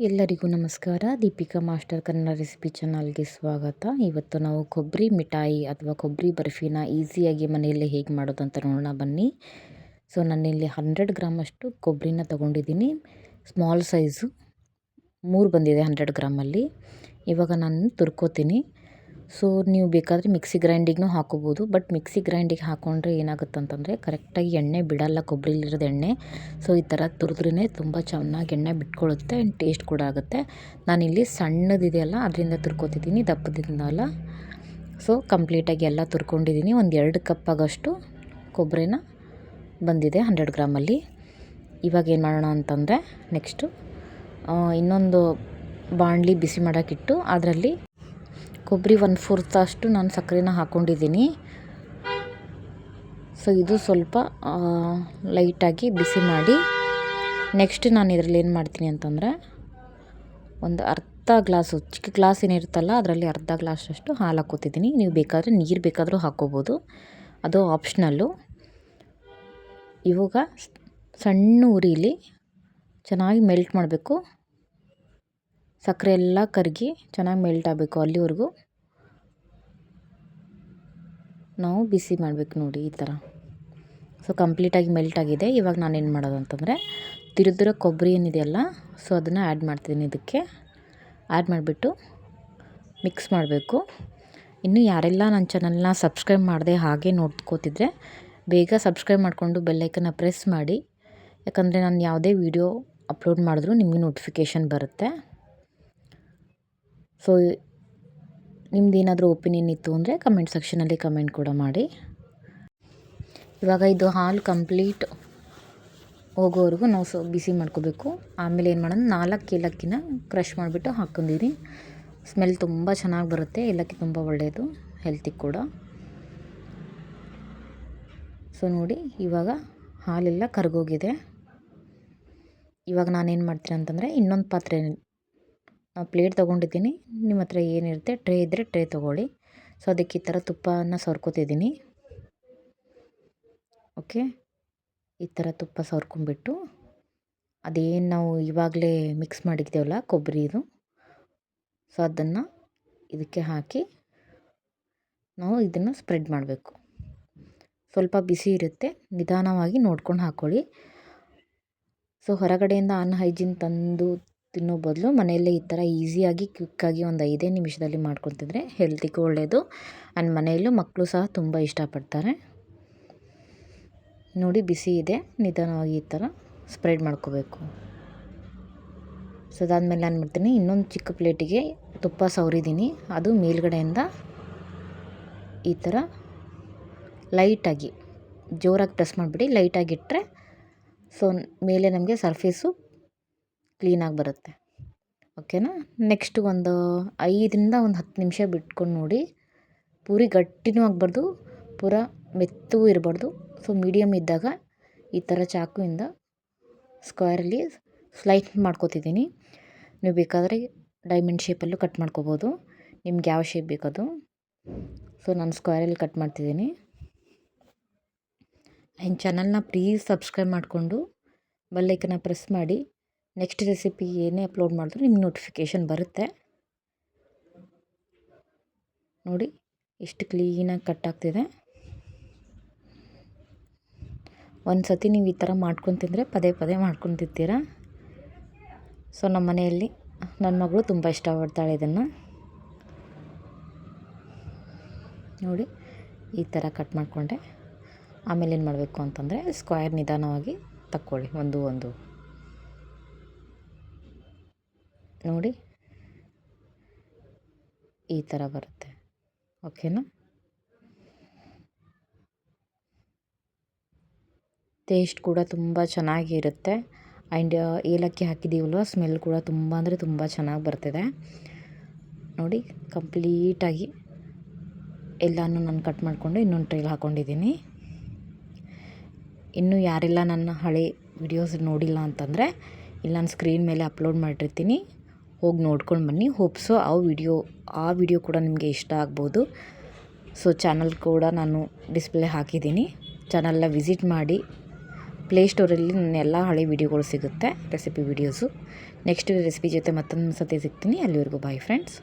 ಎಲ್ಲರಿಗೂ ನಮಸ್ಕಾರ. Deepika master Kannada recipe ಚಾನಲ್ಗೆ ಸ್ವಾಗತ. ಇವತ್ತು ನಾವು ಕೊಬ್ಬರಿ ಮಿಠಾಯಿ ಅಥವಾ ಕೊಬ್ಬರಿ ಬರ್ಫಿನ ಈಸಿಯಾಗಿ ಮನೆಯಲ್ಲೇ ಹೇಗೆ ಮಾಡೋದು ಅಂತ ನೋಡೋಣ ಬನ್ನಿ. ಸೊ ನಾನಿಲ್ಲಿ 100 ಗ್ರಾಮಷ್ಟು ಕೊಬ್ಬರಿನ ತೊಗೊಂಡಿದ್ದೀನಿ. ಸ್ಮಾಲ್ ಸೈಜು 3 ಬಂದಿದೆ 100 ಗ್ರಾಮಲ್ಲಿ. ಇವಾಗ ನಾನು ತುರ್ಕೋತೀನಿ. ಸೊ ನೀವು ಬೇಕಾದರೆ ಮಿಕ್ಸಿ ಗ್ರೈಂಡಿಗೂ ಹಾಕೋಬೋದು. ಬಟ್ ಮಿಕ್ಸಿ ಗ್ರೈಂಡಿಗೆ ಹಾಕ್ಕೊಂಡ್ರೆ ಏನಾಗುತ್ತೆ ಅಂತಂದರೆ ಕರೆಕ್ಟಾಗಿ ಎಣ್ಣೆ ಬಿಡಲ್ಲ, ಕೊಬ್ಬರಿಲಿರೋದು ಎಣ್ಣೆ. ಸೊ ಈ ಥರ ತುರಿದ್ರೇ ತುಂಬ ಚೆನ್ನಾಗಿ ಎಣ್ಣೆ ಬಿಟ್ಕೊಳ್ಳುತ್ತೆ ಆ್ಯಂಡ್ ಟೇಸ್ಟ್ ಕೂಡ ಆಗುತ್ತೆ. ನಾನಿಲ್ಲಿ ಸಣ್ಣದಿದೆಯಲ್ಲ ಅದರಿಂದ ತುರ್ಕೋತಿದ್ದೀನಿ, ದಪ್ಪದಿಂದಲ್ಲ. ಸೊ ಕಂಪ್ಲೀಟಾಗಿ ಎಲ್ಲ ತುರ್ಕೊಂಡಿದ್ದೀನಿ. ಒಂದು 2 ಕಪ್ ಆಗೋಷ್ಟು ಕೊಬ್ಬರಿನ ಬಂದಿದೆ 100 ಗ್ರಾಮಲ್ಲಿ. ಇವಾಗ ಏನು ಮಾಡೋಣ ಅಂತಂದರೆ ನೆಕ್ಸ್ಟು ಇನ್ನೊಂದು ಬಾಣಲಿ ಬಿಸಿ ಮಾಡೋಕ್ಕಿಟ್ಟು ಅದರಲ್ಲಿ ಕೊಬ್ಬರಿ 1/4 ಅಷ್ಟು ನಾನು ಸಕ್ಕರೆನ ಹಾಕ್ಕೊಂಡಿದ್ದೀನಿ. ಸೊ ಇದು ಸ್ವಲ್ಪ ಲೈಟಾಗಿ ಬಿಸಿ ಮಾಡಿ ನೆಕ್ಸ್ಟ್ ನಾನು ಇದರಲ್ಲಿ ಏನು ಮಾಡ್ತೀನಿ ಅಂತಂದರೆ ಒಂದು ಅರ್ಧ ಗ್ಲಾಸು, ಚಿಕ್ಕ ಗ್ಲಾಸ್ ಏನಿರುತ್ತಲ್ಲ ಅದರಲ್ಲಿ ಅರ್ಧ ಗ್ಲಾಸಷ್ಟು ಹಾಲು ಹಾಕ್ಕೋತಿದ್ದೀನಿ. ನೀವು ಬೇಕಾದರೆ ನೀರು ಬೇಕಾದರೂ ಹಾಕ್ಕೋಬೋದು, ಅದು ಆಪ್ಷನಲ್ಲು. ಇವಾಗ ಸಣ್ಣ ಉರಿಲಿ ಚೆನ್ನಾಗಿ ಮೆಲ್ಟ್ ಮಾಡಬೇಕು. ಸಕ್ಕರೆ ಎಲ್ಲ ಕರಗಿ ಚೆನ್ನಾಗಿ ಮೆಲ್ಟ್ ಆಗಬೇಕು, ಅಲ್ಲಿವರೆಗೂ ನಾವು ಬಿಸಿ ಮಾಡಬೇಕು. ನೋಡಿ ಈ ಥರ. ಸೊ ಕಂಪ್ಲೀಟಾಗಿ ಮೆಲ್ಟ್ ಆಗಿದೆ. ಇವಾಗ ನಾನೇನು ಮಾಡೋದು ಅಂತಂದರೆ ತಿರುದಿರೋ ಕೊಬ್ಬರಿ ಏನಿದೆಯಲ್ಲ, ಸೊ ಅದನ್ನು ಆ್ಯಡ್ ಮಾಡ್ತಿದ್ದೀನಿ. ಇದಕ್ಕೆ ಆ್ಯಡ್ ಮಾಡಿಬಿಟ್ಟು ಮಿಕ್ಸ್ ಮಾಡಬೇಕು. ಇನ್ನು ಯಾರೆಲ್ಲ ನನ್ನ ಚಾನಲ್ನ ಸಬ್ಸ್ಕ್ರೈಬ್ ಮಾಡದೆ ಹಾಗೆ ನೋಡ್ಕೋತಿದ್ರೆ ಬೇಗ ಸಬ್ಸ್ಕ್ರೈಬ್ ಮಾಡಿಕೊಂಡು ಬೆಲ್ಲೈಕನ್ನ ಪ್ರೆಸ್ ಮಾಡಿ. ಯಾಕಂದರೆ ನಾನು ಯಾವುದೇ ವಿಡಿಯೋ ಅಪ್ಲೋಡ್ ಮಾಡಿದ್ರೂ ನಿಮಗೆ ನೋಟಿಫಿಕೇಷನ್ ಬರುತ್ತೆ. ಸೊ ನಿಮ್ದೇನಾದರೂ ಒಪಿನಿಯನ್ ಇತ್ತು ಅಂದರೆ ಕಮೆಂಟ್ ಸೆಕ್ಷನಲ್ಲಿ ಕಮೆಂಟ್ ಕೂಡ ಮಾಡಿ. ಇವಾಗ ಇದು ಹಾಲು ಕಂಪ್ಲೀಟ್ ಹೋಗೋವರೆಗೂ ನಾವು ಬಿಸಿ ಮಾಡ್ಕೋಬೇಕು. ಆಮೇಲೆ ಏನು ಮಾಡೋದು, 4 ಏಲಕ್ಕಿನ ಕ್ರಷ್ ಮಾಡಿಬಿಟ್ಟು ಹಾಕ್ಕೊಂಡಿದ್ದೀನಿ. ಸ್ಮೆಲ್ ತುಂಬ ಚೆನ್ನಾಗಿ ಬರುತ್ತೆ. ಏಲಕ್ಕಿ ತುಂಬ ಒಳ್ಳೆಯದು ಹೆಲ್ತಿಗೆ ಕೂಡ. ಸೊ ನೋಡಿ ಇವಾಗ ಹಾಲೆಲ್ಲ ಕರಗೋಗಿದೆ. ಇವಾಗ ನಾನೇನು ಮಾಡ್ತೀನಿ ಅಂತಂದರೆ ಇನ್ನೊಂದು ಪಾತ್ರೆ, ನಾವು ಪ್ಲೇಟ್ ತೊಗೊಂಡಿದ್ದೀನಿ. ನಿಮ್ಮ ಹತ್ರ ಏನಿರುತ್ತೆ, ಟ್ರೇ ಇದ್ದರೆ ಟ್ರೇ ತೊಗೊಳ್ಳಿ. ಸೊ ಅದಕ್ಕೆ ಈ ಥರ ತುಪ್ಪನ ಸವರ್ಕೋತಿದ್ದೀನಿ. ಓಕೆ, ಈ ಥರ ತುಪ್ಪ ಸವರ್ಕೊಂಬಿಟ್ಟು ಅದೇನು ನಾವು ಇವಾಗಲೇ ಮಿಕ್ಸ್ ಮಾಡಿದ್ದೇವಲ್ಲ ಕೊಬ್ಬರಿದು, ಸೊ ಅದನ್ನು ಇದಕ್ಕೆ ಹಾಕಿ ನಾವು ಇದನ್ನು ಸ್ಪ್ರೆಡ್ ಮಾಡಬೇಕು. ಸ್ವಲ್ಪ ಬಿಸಿ ಇರುತ್ತೆ, ನಿಧಾನವಾಗಿ ನೋಡ್ಕೊಂಡು ಹಾಕ್ಕೊಳ್ಳಿ. ಸೊ ಹೊರಗಡೆಯಿಂದ ಅನ್ಹೈಜಿನ್ ತಂದು ತಿನ್ನೋ ಬದಲು ಮನೆಯಲ್ಲೇ ಈ ಥರ ಈಸಿಯಾಗಿ ಕ್ವಿಕ್ಕಾಗಿ ಒಂದು 5 ನಿಮಿಷದಲ್ಲಿ ಮಾಡ್ಕೊತಿದ್ರೆ ಹೆಲ್ತಿಗೂ ಒಳ್ಳೆಯದು. ಆ್ಯಂಡ್ ಮನೆಯಲ್ಲೂ ಮಕ್ಕಳು ಸಹ ತುಂಬ ಇಷ್ಟಪಡ್ತಾರೆ. ನೋಡಿ ಬಿಸಿ ಇದೆ, ನಿಧಾನವಾಗಿ ಈ ಥರ ಸ್ಪ್ರೆಡ್ ಮಾಡ್ಕೋಬೇಕು. ಸೊ ಅದಾದಮೇಲೆ ನಾನು ಮಾಡ್ತೀನಿ, ಇನ್ನೊಂದು ಚಿಕ್ಕ ಪ್ಲೇಟಿಗೆ ತುಪ್ಪ ಸವರಿದ್ದೀನಿ. ಅದು ಮೇಲ್ಗಡೆಯಿಂದ ಈ ಥರ ಲೈಟಾಗಿ, ಜೋರಾಗಿ ಪ್ರೆಸ್ ಮಾಡಿಬಿಡಿ, ಲೈಟಾಗಿಟ್ಟರೆ ಸೊ ಮೇಲೆ ನಮಗೆ ಸರ್ಫೇಸು ಕ್ಲೀನಾಗಿ ಬರುತ್ತೆ. ಓಕೆನಾ. ನೆಕ್ಸ್ಟ್ ಒಂದು 5ರಿಂದ 10 ನಿಮಿಷ ಬಿಟ್ಕೊಂಡು ನೋಡಿ. ಪೂರಿ ಗಟ್ಟಿನೂ ಆಗಬಾರ್ದು, ಪೂರಾ ಮೆತ್ತಗೂ ಇರಬಾರ್ದು. ಸೊ ಮೀಡಿಯಮ್ ಇದ್ದಾಗ ಈ ಥರ ಚಾಕುವಿಂದ ಸ್ಕ್ವೇರಲ್ಲಿ ಸ್ಲೈಸ್ ಮಾಡ್ಕೋತಿದ್ದೀನಿ. ನೀವು ಬೇಕಾದರೆ ಡೈಮಂಡ್ ಶೇಪಲ್ಲೂ ಕಟ್ ಮಾಡ್ಕೋಬೋದು, ನಿಮ್ಗೆ ಯಾವ ಶೇಪ್ ಬೇಕದು. ಸೊ ನಾನು ಸ್ಕ್ವೇರಲ್ಲಿ ಕಟ್ ಮಾಡ್ತಿದ್ದೀನಿ. ಆ್ಯಂಡ್ ಚಾನಲ್ನ ಪ್ಲೀಸ್ ಸಬ್ಸ್ಕ್ರೈಬ್ ಮಾಡಿಕೊಂಡು ಬೆಲ್ಲೈಕನ್ನ ಪ್ರೆಸ್ ಮಾಡಿ. ನೆಕ್ಸ್ಟ್ ರೆಸಿಪಿ ಏನೇ ಅಪ್ಲೋಡ್ ಮಾಡಿದ್ರು ನಿಮ್ಗೆ ನೋಟಿಫಿಕೇಷನ್ ಬರುತ್ತೆ. ನೋಡಿ ಎಷ್ಟು ಕ್ಲೀನಾಗಿ ಕಟ್ ಆಗ್ತಿದೆ. ಒಂದು ಸತಿ ನೀವು ಈ ಥರ ಮಾಡ್ಕೊಂಡು ತಿಂದರೆ ಪದೇ ಪದೇ ಮಾಡ್ಕೊಂಡು ತಿಂತೀರ. ಸೊ ನಮ್ಮ ಮನೆಯಲ್ಲಿ ನನ್ನ ಮಗಳು ತುಂಬ ಇಷ್ಟಪಡ್ತಾಳೆ ಇದನ್ನು. ನೋಡಿ ಈ ಥರ ಕಟ್ ಮಾಡಿಕೊಂಡೆ. ಆಮೇಲೆ ಏನು ಮಾಡಬೇಕು ಅಂತಂದರೆ ಸ್ಕ್ವೇರ್ ನಿಧಾನವಾಗಿ ತಕ್ಕೊಳ್ಳಿ, ಒಂದು ನೋಡಿ ಈ ಥರ ಬರುತ್ತೆ. ಓಕೆನಾ. ಟೇಸ್ಟ್ ಕೂಡ ತುಂಬ ಚೆನ್ನಾಗಿರುತ್ತೆ. ಆ್ಯಂಡ್ ಏಲಕ್ಕಿ ಹಾಕಿದ್ದೀವಲ್ವ, ಸ್ಮೆಲ್ ಕೂಡ ತುಂಬ ಅಂದರೆ ತುಂಬ ಚೆನ್ನಾಗಿ ಬರ್ತಿದೆ. ನೋಡಿ ಕಂಪ್ಲೀಟಾಗಿ ಎಲ್ಲನೂ ನಾನು ಕಟ್ ಮಾಡಿಕೊಂಡು ಇನ್ನೊಂದು ಟ್ರೈಲ್ ಹಾಕ್ಕೊಂಡಿದ್ದೀನಿ. ಇನ್ನೂ ಯಾರೆಲ್ಲ ನನ್ನ ಹಳೆ ವಿಡಿಯೋಸ್ ನೋಡಿಲ್ಲ ಅಂತಂದರೆ ಇಲ್ಲಿ ನಾನು ಸ್ಕ್ರೀನ್ ಮೇಲೆ ಅಪ್ಲೋಡ್ ಮಾಡಿರ್ತೀನಿ, ಹೋಗಿ ನೋಡ್ಕೊಂಡು ಬನ್ನಿ. ಹೋಪ್ಸೋ ಆ ವಿಡಿಯೋ ಕೂಡ ನಿಮಗೆ ಇಷ್ಟ ಆಗ್ಬೋದು. ಸೊ ಚಾನಲ್ ಕೂಡ ನಾನು ಡಿಸ್ಪ್ಲೇ ಹಾಕಿದ್ದೀನಿ, ಚಾನಲ್ನ ವಿಸಿಟ್ ಮಾಡಿ. ಪ್ಲೇಸ್ಟೋರಲ್ಲಿ ನನ್ನ ಎಲ್ಲ ಹಳೆ ವಿಡಿಯೋಗಳು ಸಿಗುತ್ತೆ, ರೆಸಿಪಿ ವಿಡಿಯೋಸು. ನೆಕ್ಸ್ಟ್ ರೆಸಿಪಿ ಜೊತೆ ಮತ್ತೊಂದು ಸತಿ ಸಿಗ್ತೀನಿ. ಅಲ್ಲಿವರೆಗೂ ಬಾಯ್ ಫ್ರೆಂಡ್ಸ್.